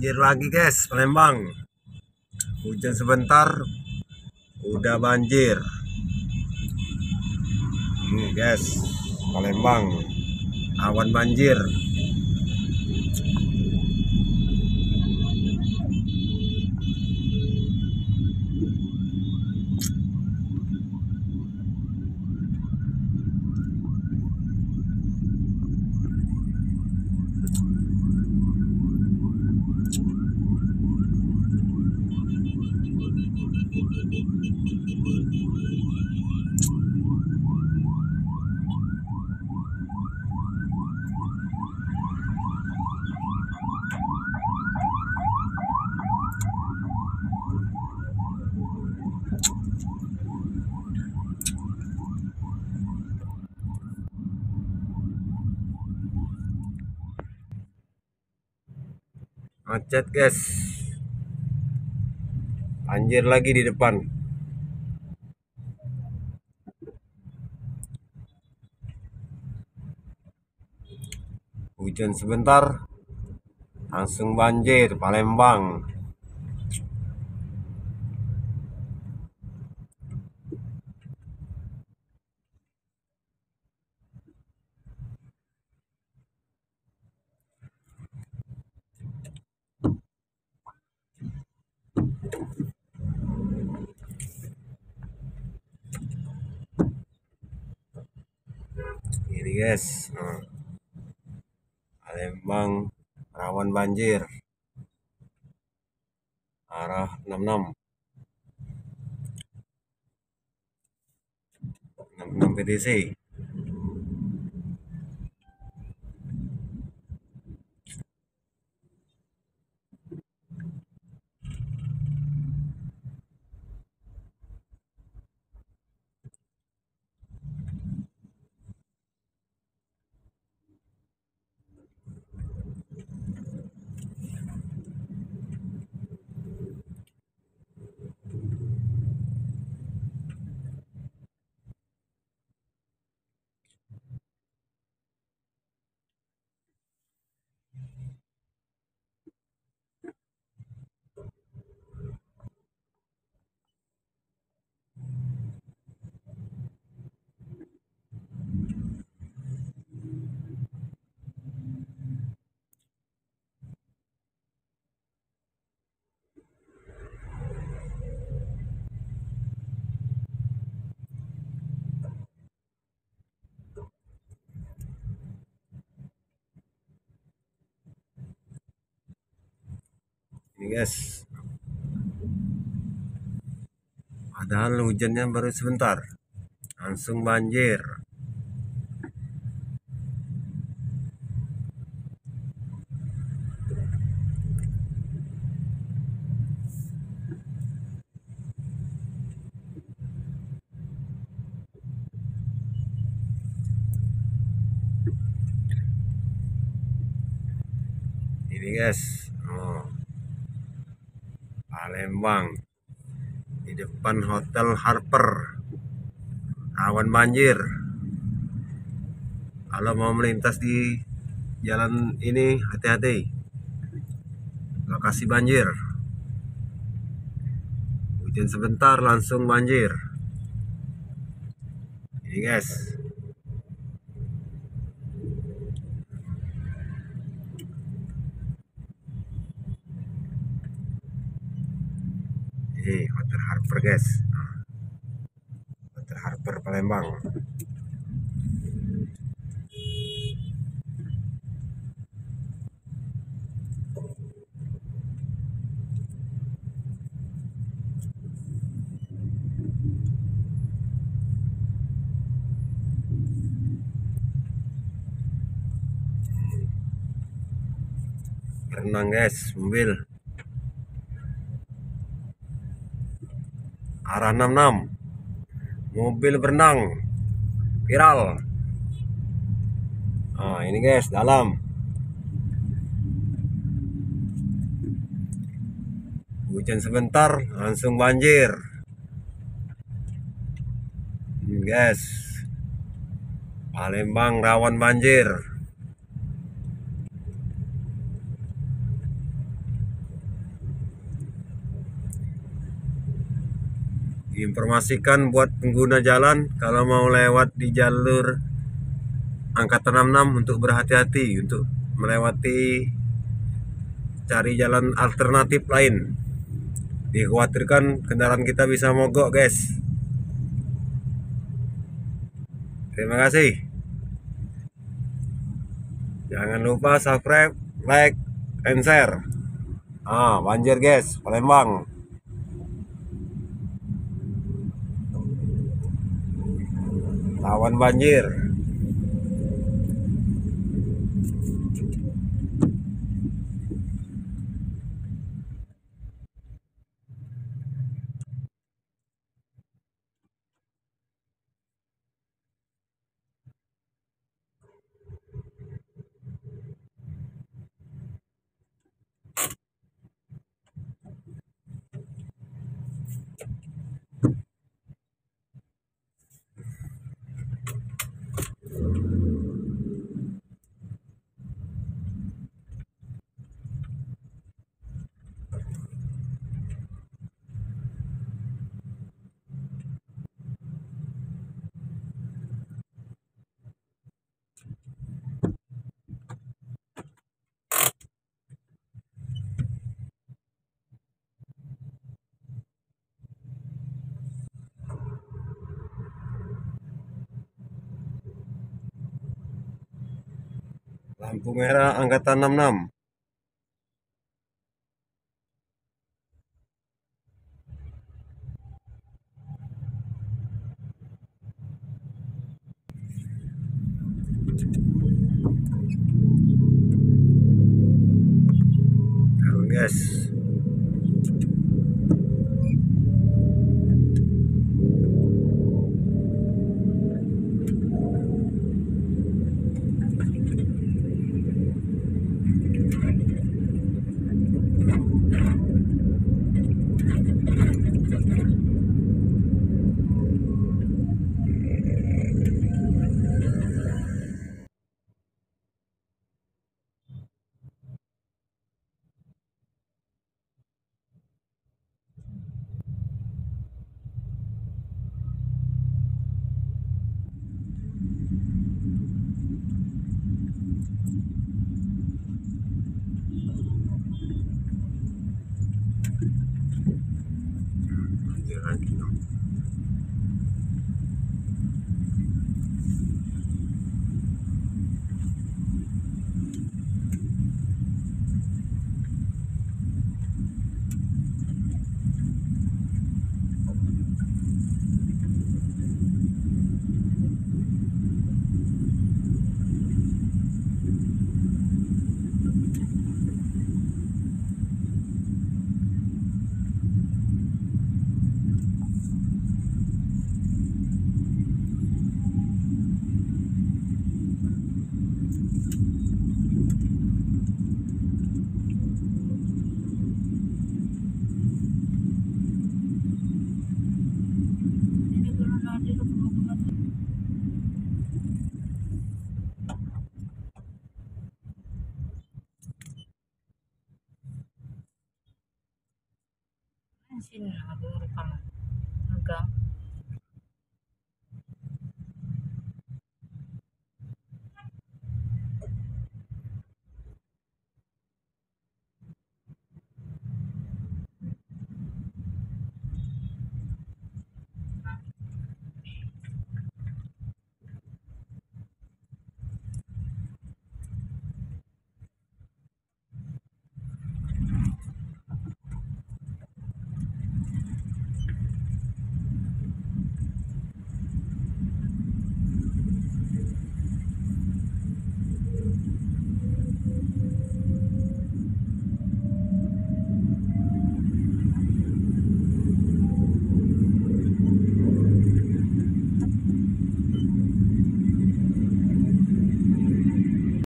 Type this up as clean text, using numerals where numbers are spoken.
Banjir lagi guys, Palembang. Hujan sebentar, udah banjir. Ini guys, Palembang, awan banjir. Macet guys, banjir lagi di depan. Hujan sebentar, langsung banjir Palembang. Ini guys, Palembang rawan banjir arah 66 PTC. Ini guys, padahal hujannya baru sebentar, langsung banjir. Ini guys, Palembang di depan Hotel Harper, awan banjir. Kalau mau melintas di jalan ini hati-hati, lokasi banjir. Hujan sebentar langsung banjir. Ini guys, ini Hotel Harper guys, Hotel Harper Palembang. Berenang guys, mobil arah 66, mobil berenang viral. Ini guys, dalam hujan sebentar langsung banjir. Guys, Palembang rawan banjir. Informasikan buat pengguna jalan kalau mau lewat di jalur angkatan 66 untuk berhati-hati untuk melewati, cari jalan alternatif lain. Dikhawatirkan kendaraan kita bisa mogok, guys. Terima kasih. Jangan lupa subscribe, like, and share. Banjir, guys, Palembang. Lawan banjir. Lampu merah angkatan 66. Halo, guys. Sini ada rekam agak